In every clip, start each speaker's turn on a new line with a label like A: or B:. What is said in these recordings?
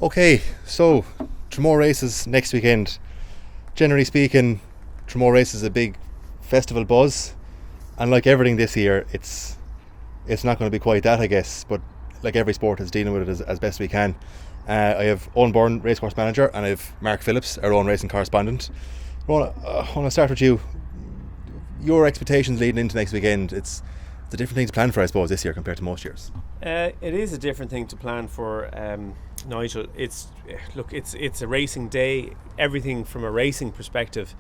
A: Okay, so Tramore races next weekend. Generally speaking, Tramore race is a big festival buzz, and like everything this year, it's not going to be quite that, I guess. But like every sport, is dealing with it as best we can. I have Owen Byrne, racecourse manager, and I have Mark Phillips, our own racing correspondent. I want to start with you. Your expectations leading into next weekend. It's a different thing to plan for, I suppose, this year compared to most years.
B: It is a different thing to plan for, Nigel. It's a racing day. Everything from a racing perspective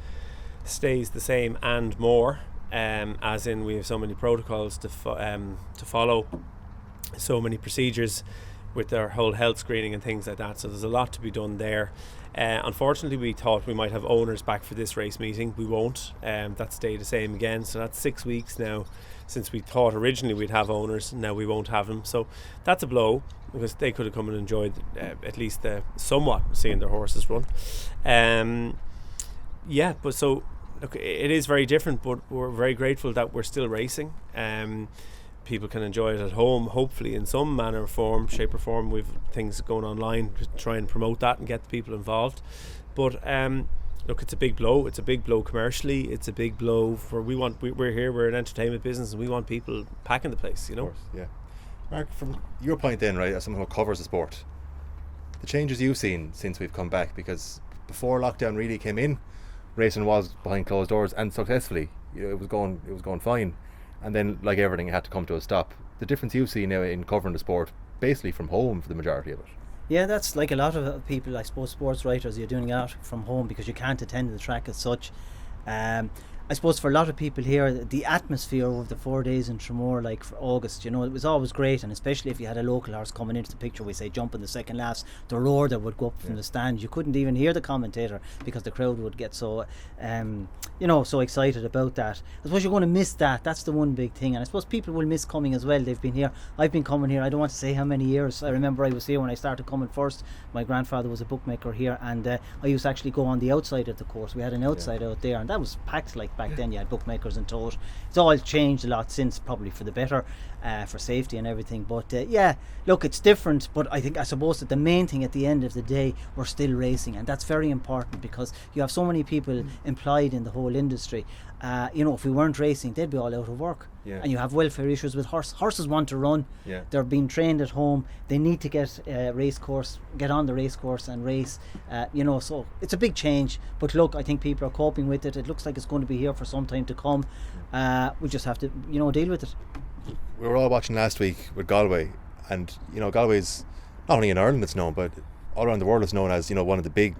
B: stays the same and more. As in, we have so many protocols to follow, so many procedures with their whole health screening and things like that. So there's a lot to be done there. Unfortunately, we thought we might have owners back for this race meeting. We won't. That stayed the same again. So that's 6 weeks now since we thought originally we'd have owners. Now we won't have them. So that's a blow, because they could have come and enjoyed at least somewhat seeing their horses run. But so look, it is very different, but we're very grateful that we're still racing. People can enjoy it at home, hopefully in some manner, form, shape or form. We've things going online to try and promote that and get the people involved. But look, it's a big blow. It's a big blow commercially. It's a big blow for we're here. We're an entertainment business, and we want people packing the place. You know.
A: Of course, yeah. Mark, from your point then, right, as someone who covers the sport, the changes you've seen since we've come back, because before lockdown really came in, racing was behind closed doors and successfully. It was going fine. And then, like everything, it had to come to a stop. The difference you've seen now in covering the sport, basically from home for the majority of it.
C: Yeah, that's like a lot of people, I suppose, sports writers, you're doing it out from home because you can't attend the track as such. I suppose for a lot of people here, the atmosphere of the 4 days in Tramore, like for August, it was always great, and especially if you had a local horse coming into the picture, we say jumping the second last, the roar that would go up from the stand, you couldn't even hear the commentator because the crowd would get so so excited about that. I suppose you're going to miss that. That's the one big thing, and I suppose people will miss coming as well. They've been here, I've been coming here, I don't want to say how many years. I remember I was here when I started coming first. My grandfather was a bookmaker here, and I used to actually go on the outside of the course. We had an outside out there, and that was packed. Like back then you had bookmakers and tote. It's all changed a lot since, probably for the better, for safety and everything. But look, it's different, but I suppose that the main thing at the end of the day, we're still racing, and that's very important because you have so many people employed in the whole industry. If we weren't racing, they'd be all out of work. And you have welfare issues with horses want to run. They're being trained at home. They need to get on the race course and race. So it's a big change. But look, I think people are coping with it. It looks like it's going to be here for some time to come. We just have to, deal with it.
A: We were all watching last week with Galway, and Galway's not only in Ireland it's known, but all around the world it's known as one of the big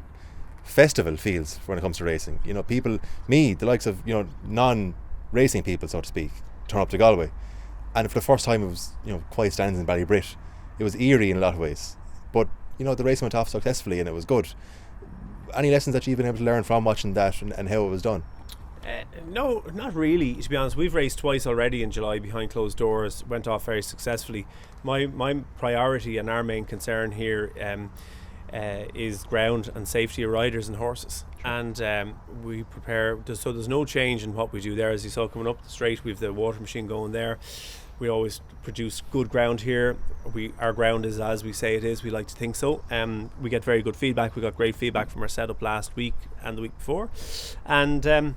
A: festival fields when it comes to racing. People, the likes of non-racing people, so to speak, turn up to Galway, and for the first time it was quiet stands in Ballybrit. It was eerie in a lot of ways, but the race went off successfully and it was good. Any lessons that you've been able to learn from watching that and how it was done?
B: No, not really, to be honest. We've raced twice already in July behind closed doors, went off very successfully. My priority and our main concern here is ground and safety of riders and horses. And we prepare, so there's no change in what we do there. As you saw coming up the straight, we have the water machine going there. We always produce good ground here. Our ground is as we say it is. We like to think so. We get very good feedback. We got great feedback from our setup last week and the week before. And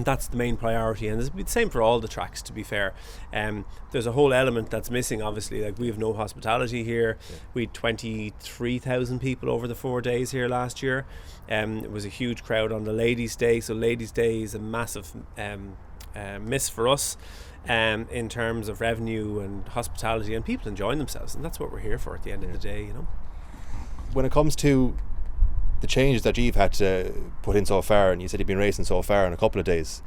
B: that's the main priority, and it's the same for all the tracks, to be fair. There's a whole element that's missing, obviously. Like, we have no hospitality here. We had 23,000 people over the 4 days here last year. It was a huge crowd on the Ladies' Day, so Ladies' Day is a massive miss for us in terms of revenue and hospitality and people enjoying themselves, and that's what we're here for at the end of the day.
A: When it comes to the changes that you've had to put in so far, and you said you've been racing so far in a couple of days,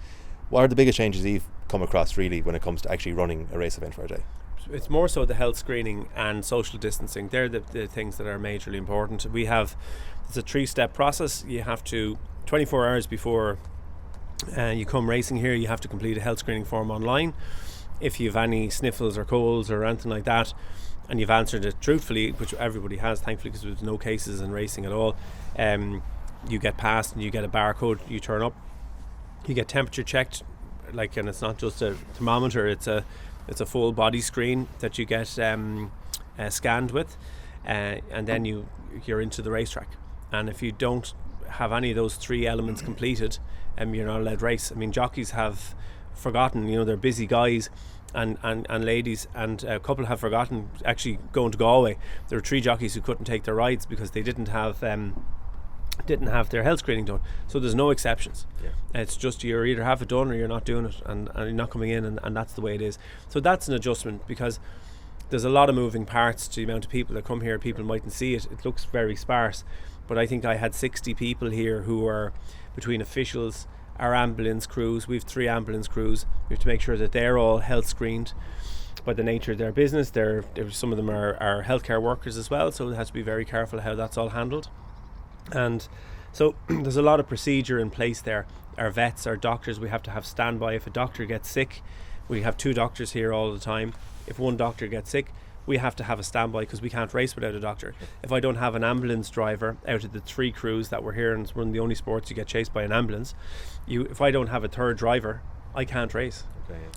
A: what are the biggest changes you've come across really when it comes to actually running a race event for a day?
B: It's more so the health screening and social distancing. They're the things that are majorly important. It's a 3-step process. You have to, 24 hours before you come racing here, you have to complete a health screening form online. If you have any sniffles or colds or anything like that, and you've answered it truthfully, which everybody has, thankfully, because there's no cases in racing at all, you get passed and you get a barcode. You turn up, you get temperature checked, and it's not just a thermometer, it's a full body screen that you get scanned with. and then you're into the racetrack. And if you don't have any of those three elements completed, you're not allowed to race. I mean, jockeys have forgotten, they're busy guys and ladies, and a couple have forgotten actually going to Galway. There were 3 jockeys who couldn't take their rides because they didn't have their health screening done. So there's no exceptions. It's just you either have it done or you're not doing it, and you're not coming in, and that's the way it is. So that's an adjustment, because there's a lot of moving parts to the amount of people that come here. People mightn't see it. It looks very sparse, but I think I had 60 people here who are between officials, our ambulance crews. We have 3 ambulance crews. We have to make sure that they're all health screened by the nature of their business. Some of them are healthcare workers as well, so it has to be very careful how that's all handled. And so there's a lot of procedure in place there. Our vets, our doctors, we have to have standby. If a doctor gets sick, we have 2 doctors here all the time. If one doctor gets sick, we have to have a standby, because we can't race without a doctor. If I don't have an ambulance driver out of the 3 crews that we're here, and it's one of the only sports you get chased by an ambulance, if I don't have a 3rd driver, I can't race.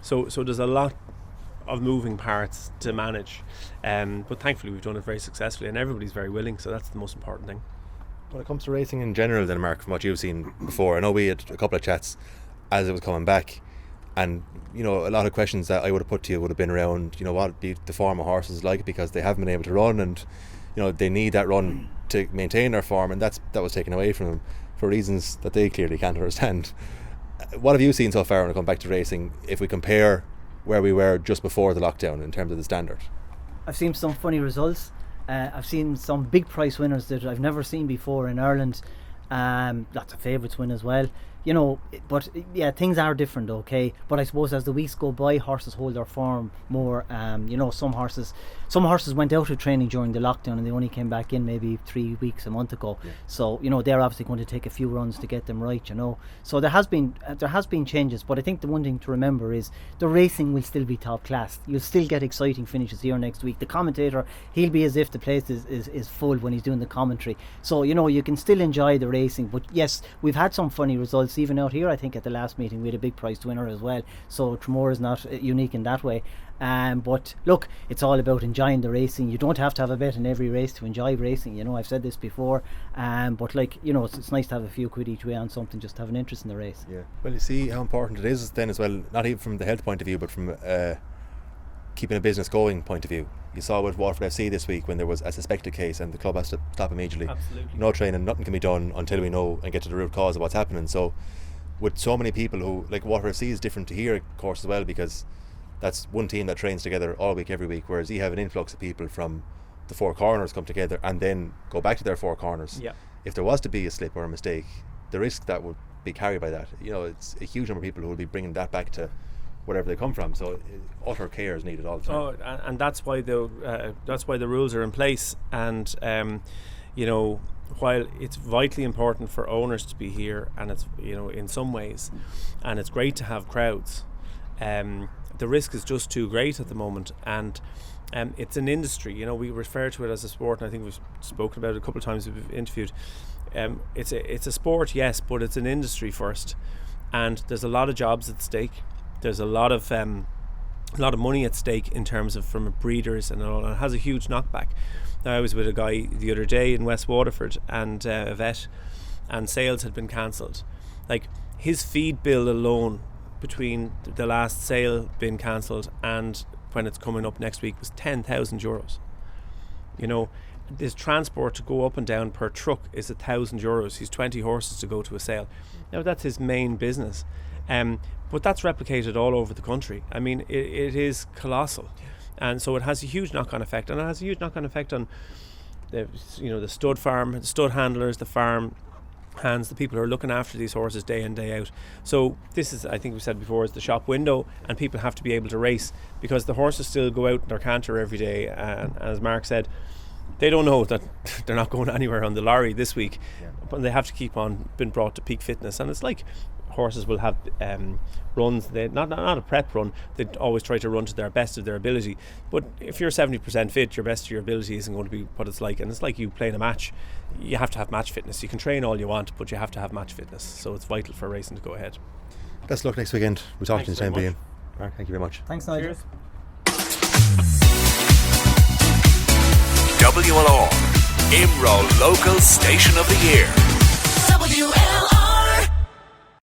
B: So there's a lot of moving parts to manage, but thankfully we've done it very successfully, and everybody's very willing, so that's the most important thing.
A: When it comes to racing in general then, Mark, from what you've seen before, I know we had a couple of chats as it was coming back, and a lot of questions that I would have put to you would have been around what would be the form of horses like, because they haven't been able to run, and they need that run to maintain their form, and that was taken away from them for reasons that they clearly can't understand. What have you seen so far when it comes back to racing, if we compare where we were just before the lockdown in terms of the standard?
C: I've seen some funny results. I've seen some big price winners that I've never seen before in Ireland. Lots of favourites win as well. But yeah, things are different, okay. But I suppose as the weeks go by, horses hold their form more. Some horses went out of training during the lockdown, and they only came back in maybe 3 weeks, a month ago. So they're obviously going to take a few runs to get them right. So there has been changes, but I think the one thing to remember is the racing will still be top class. You'll still get exciting finishes here next week. The commentator, he'll be as if the place is full when he's doing the commentary. So you can still enjoy the racing. But yes, we've had some funny results. Even out here, I think at the last meeting we had a big prize winner as well, so Tramore is not unique in that way. But look, it's all about enjoying the racing. You don't have to have a bet in every race to enjoy racing. I've said this before, but it's nice to have a few quid each way on something, just to have an interest in the race.
A: Well, you see how important it is then as well, not even from the health point of view, but from keeping a business going point of view. You saw with Waterford FC this week when there was a suspected case and the club has to stop immediately.
B: Absolutely.
A: No training, nothing can be done until we know and get to the root cause of what's happening. So with so many people who, like Waterford FC is different to here of course as well, because that's one team that trains together all week every week, whereas you have an influx of people from the 4 corners come together and then go back to their 4 corners. If there was to be a slip or a mistake, the risk that would be carried by that, it's a huge number of people who will be bringing that back to wherever they come from. So utter care is needed all the time.
B: And that's why the rules are in place. And while it's vitally important for owners to be here, and it's in some ways, and it's great to have crowds, the risk is just too great at the moment. And it's an industry. We refer to it as a sport, and I think we've spoken about it a couple of times we've interviewed. It's a sport, yes, but it's an industry first, and there's a lot of jobs at stake. There's a lot of money at stake in terms of from breeders and all. And it has a huge knockback. Now, I was with a guy the other day in West Waterford, and a vet, and sales had been cancelled. Like, his feed bill alone between the last sale being cancelled and when it's coming up next week was €10,000. This transport to go up and down per truck is €1,000. He's 20 horses to go to a sale. Now, that's his main business. But that's replicated all over the country. I mean, it is colossal, and so it has a huge knock-on effect, and it has a huge knock-on effect on the stud farm, the stud handlers, the farm hands, the people who are looking after these horses day in, day out. So this is, I think we said before, is the shop window, and people have to be able to race, because the horses still go out in their canter every day, and as Mark said, they don't know that they're not going anywhere on the lorry this week, but they have to keep on being brought to peak fitness. And it's like horses will have runs, they not a prep run, they always try to run to their best of their ability, but if you're 70% fit, your best of your ability isn't going to be what it's like. And it's like you playing a match, you have to have match fitness. You can train all you want, but you have to have match fitness, so it's vital for racing to go ahead.
A: Best of luck next weekend. We'll talk to you in the time being. Mark, thank you very much.
C: Thanks, Nigel.
B: Cheers.
D: WLR, IMRO Local Station of the Year.
E: WLR.